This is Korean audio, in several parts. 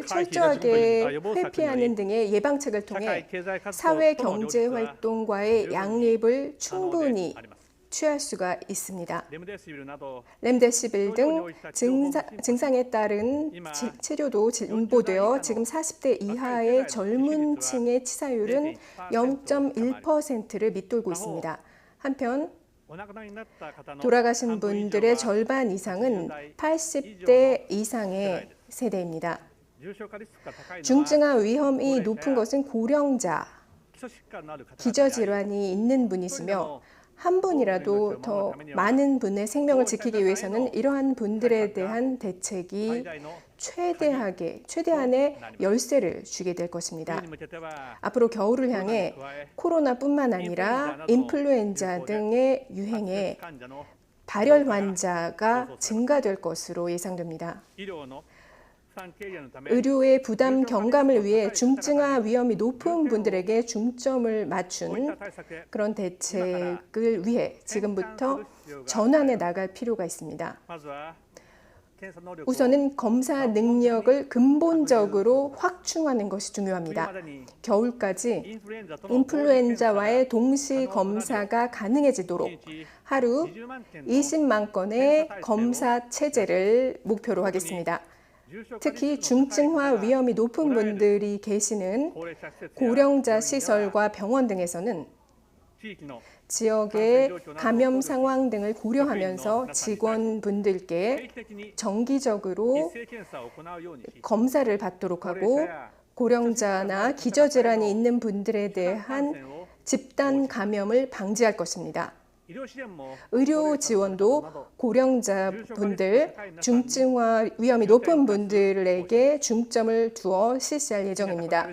철저하게 회피하는 등의 예방책을 통해 사회 경제 활동과의 양립을 충분히 취할 수가 있습니다. 렘데시빌 등 증상에 따른 치료도 진보되어 지금 40대 이하의 젊은 층의 치사율은 0.1%를 밑돌고 있습니다. 한편 돌아가신 분들의 절반 이상은 80대 이상의 세대입니다. 중증화 위험이 높은 것은 고령자, 기저질환이 있는 분이시며 한 분이라도 더 많은 분의 생명을 지키기 위해서는 이러한 분들에 대한 대책이 최대한의 열쇠를 주게 될 것입니다. 앞으로 겨울을 향해 코로나뿐만 아니라 인플루엔자 등의 유행에 발열 환자가 증가될 것으로 예상됩니다. 의료의 부담 경감을 위해 중증화 위험이 높은 분들에게 중점을 맞춘 그런 대책을 위해 지금부터 전환해 나갈 필요가 있습니다. 우선은 검사 능력을 근본적으로 확충하는 것이 중요합니다. 겨울까지 인플루엔자와의 동시 검사가 가능해지도록 하루 20만 건의 검사 체제를 목표로 하겠습니다. 특히 중증화 위험이 높은 분들이 계시는 고령자 시설과 병원 등에서는 지역의 감염 상황 등을 고려하면서 직원분들께 정기적으로 검사를 받도록 하고 고령자나 기저질환이 있는 분들에 대한 집단 감염을 방지할 것입니다. 의료 지원도 고령자분들, 중증화 위험이 높은 분들에게 중점을 두어 실시할 예정입니다.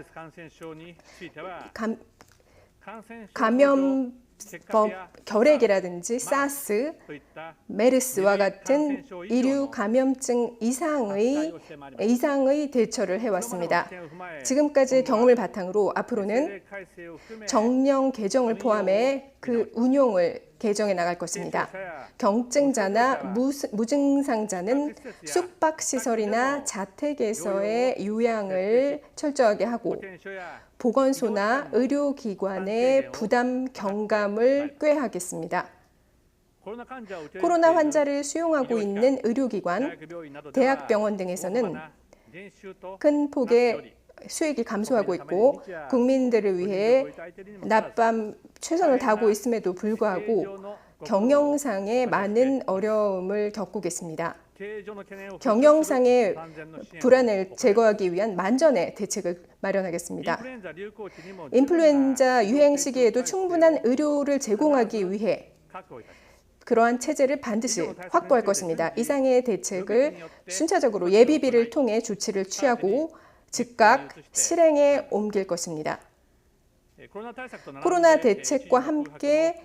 감염법 결핵이라든지 사스, 메르스와 같은 이류 감염증 이상의 대처를 해왔습니다. 지금까지 경험을 바탕으로 앞으로는 정령 개정을 포함해 그 운용을 개정해 나갈 것입니다. 경증자나 무증상자는 숙박시설이나 자택에서의 요양을 철저하게 하고 보건소나 의료기관의 부담 경감을 꾀하겠습니다. 코로나 환자를 수용하고 있는 의료기관, 대학병원 등에서는 큰 폭의 수익이 감소하고 있고 국민들을 위해 낮밤 최선을 다하고 있음에도 불구하고 경영상의 많은 어려움을 겪고 계십니다. 경영상의 불안을 제거하기 위한 만전의 대책을 마련하겠습니다. 인플루엔자 유행 시기에도 충분한 의료를 제공하기 위해 그러한 체제를 반드시 확보할 것입니다. 이상의 대책을 순차적으로 예비비를 통해 조치를 취하고 즉각 실행에 옮길 것입니다. 코로나 대책과 함께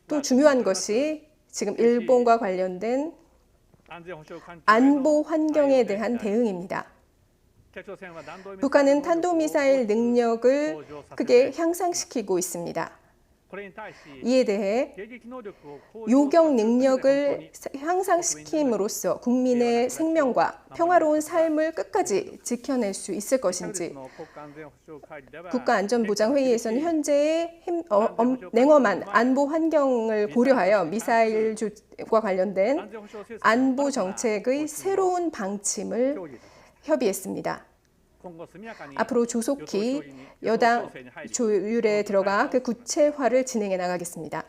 또 중요한 것이 지금 일본과 관련된 안보 환경에 대한 대응입니다. 북한은 탄도미사일 능력을 크게 향상시키고 있습니다. 이에 대해 요격 능력을 향상시킴으로써 국민의 생명과 평화로운 삶을 끝까지 지켜낼 수 있을 것인지 국가안전보장회의에서는 현재의 냉엄한 안보 환경을 고려하여 미사일과 관련된 안보 정책의 새로운 방침을 협의했습니다. 앞으로 조속히 여당 조율에 들어가 그 구체화를 진행해 나가겠습니다.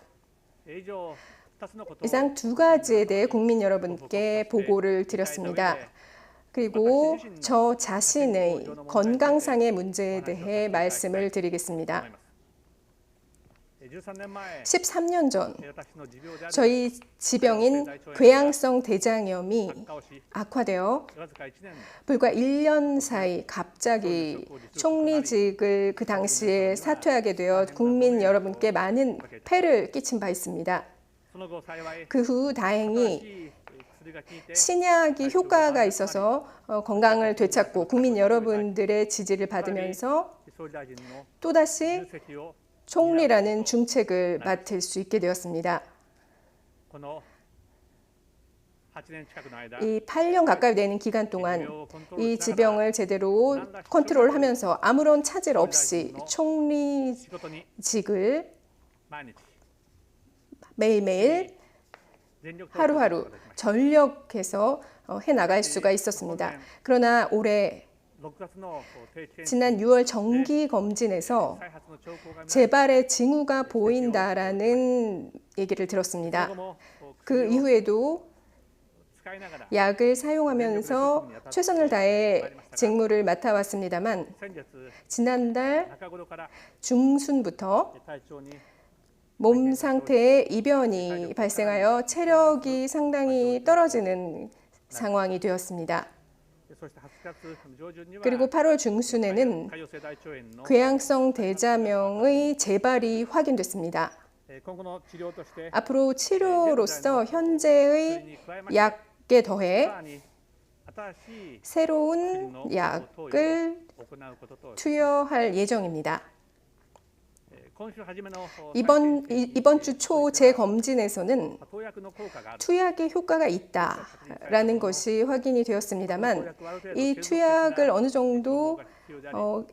이상 두 가지에 대해 국민 여러분께 보고를 드렸습니다. 그리고 저 자신의 건강상의 문제에 대해 말씀을 드리겠습니다. 13년 전 저희 지병인 궤양성 대장염이 악화되어 불과 1년 사이 갑자기 총리직을 그 당시에 사퇴하게 되어 국민 여러분께 많은 폐를 끼친 바 있습니다. 그 후 다행히 신약이 효과가 있어서 건강을 되찾고 국민 여러분들의 지지를 받으면서 또다시 총리라는 중책을 맡을 수 있게 되었습니다. 이 8년 가까이 되는 기간 동안 이 지병을 제대로 컨트롤하면서 아무런 차질 없이 총리직을 매일매일 하루하루 전력해서 해나갈 수가 있었습니다. 그러나 올해 지난 6월 정기 검진에서 재발의 징후가 보인다라는 얘기를 들었습니다. 그 이후에도 약을 사용하면서 최선을 다해 직무를 맡아왔습니다만 지난달 중순부터 몸 상태에 이변이 발생하여 체력이 상당히 떨어지는 상황이 되었습니다. 그리고 8월 중순에는 궤양성 대자명의 재발이 확인됐습니다. 앞으로 치료로서 현재의 약에 더해 새로운 약을 투여할 예정입니다. 이번 주 초 재검진에서는 투약의 효과가 있다라는 것이 확인이 되었습니다만 이 투약을 어느 정도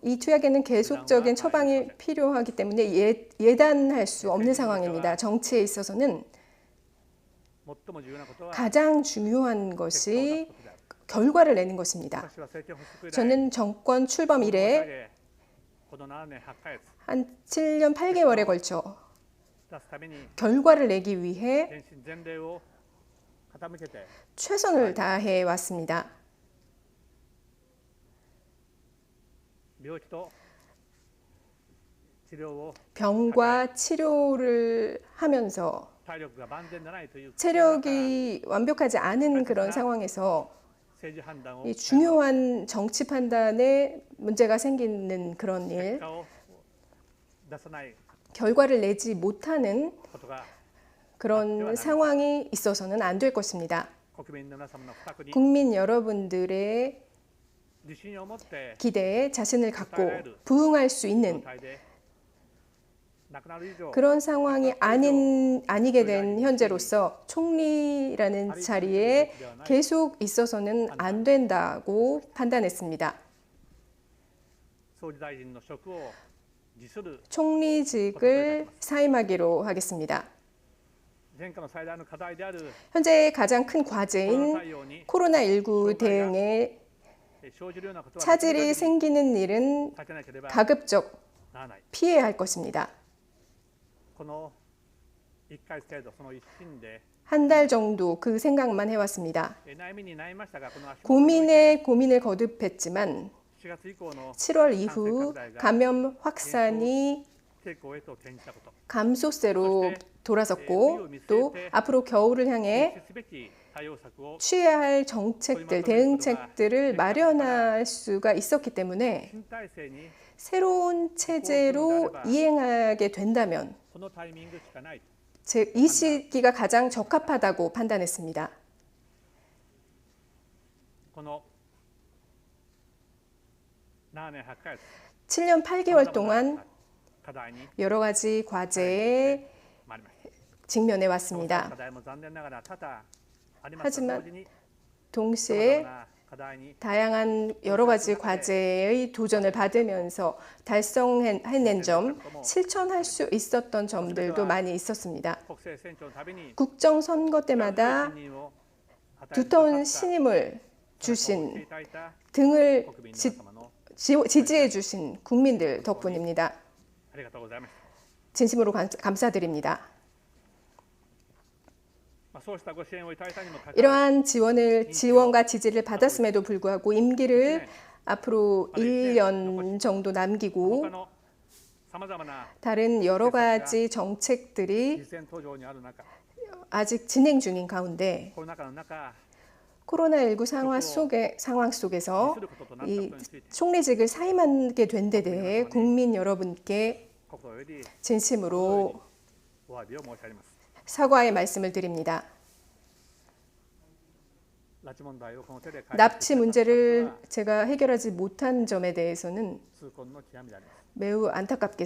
이 투약에는 계속적인 처방이 필요하기 때문에 예단할 수 없는 상황입니다. 정치에 있어서는 가장 중요한 것이 결과를 내는 것입니다. 저는 정권 출범 이래 한 7년 8개월에 걸쳐 결과를 내기 위해 최선을 다해 왔습니다. 병과 치료를 하면서 체력이 완벽하지 않은 그런 상황에서 이 중요한 정치 판단에 문제가 생기는 그런 일, 결과를 내지 못하는 그런 상황이 있어서는 안 될 것입니다. 국민 여러분들의 기대에 자신을 갖고 부응할 수 있는 그런 상황이 아니게 된 현재로서 총리라는 자리에 계속 있어서는 안 된다고 판단했습니다. 총리직을 사임하기로 하겠습니다. 현재 가장 큰 과제인 코로나19 대응에 차질이 생기는 일은 가급적 피해야 할 것입니다. 한 달 정도 그 생각만 해왔습니다. 고민을 거듭했지만 7월 이후 감염 확산이 감소세로 돌아섰고 또 앞으로 겨울을 향해 취해야 할 정책들, 대응책들을 마련할 수가 있었기 때문에 새로운 체제로 이행하게 된다면 이 시기가 가장 적합하다고 판단했습니다. 7년 8개월 동안 여러 가지 과제에 직면해 왔습니다. 하지만 동시에 다양한 여러 가지 과제의 도전을 받으면서 달성해낸 점, 실천할 수 있었던 점들도 많이 있었습니다. 국정선거 때마다 두터운 신임을 주신, 등을 지지해 주신 국민들 덕분입니다. 진심으로 감사드립니다. 이러한 지원과 지지를 받았음에도 불구하고 임기를 앞으로 1년 정도 남기고 다른 여러 가지 정책들이 아직 진행 중인 가운데 코로나19 상황 속에서 이 총리직을 사임하게 된 데 대해 국민 여러분께 진심으로 사과의 말씀을 드립니다. 납치 문제를 제가 해결하지 못한 점에 대해서는 매우 안타깝게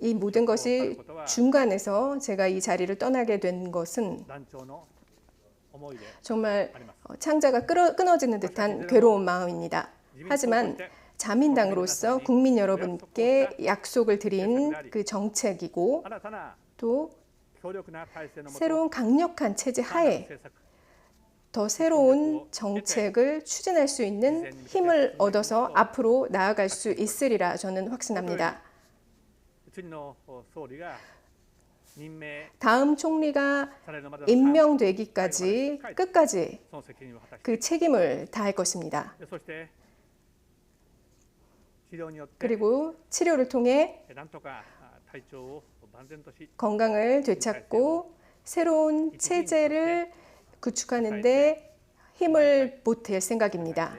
이 모든 것이 중간에서 제가 이 자리를 떠나게 된 것은 정말 창자가 끊어지는 듯한 괴로운 마음입니다. 하지만 자민당으로서 국민 여러분께 약속을 드린 그 정책이고 또 새로운 강력한 체제 하에 더 새로운 정책을 추진할 수 있는 힘을 얻어서 앞으로 나아갈 수 있으리라 저는 확신합니다. 다음 총리가 임명되기까지 끝까지 그 책임을 다할 것입니다. 그리고 치료를 통해 건강을 되찾고 새로운 체제를 구축하는 데 힘을 보탤 생각입니다.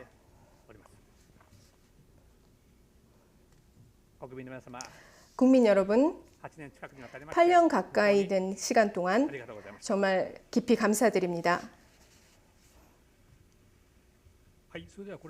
국민 여러분, 8년 가까이 된 시간 동안 정말 깊이 감사드립니다.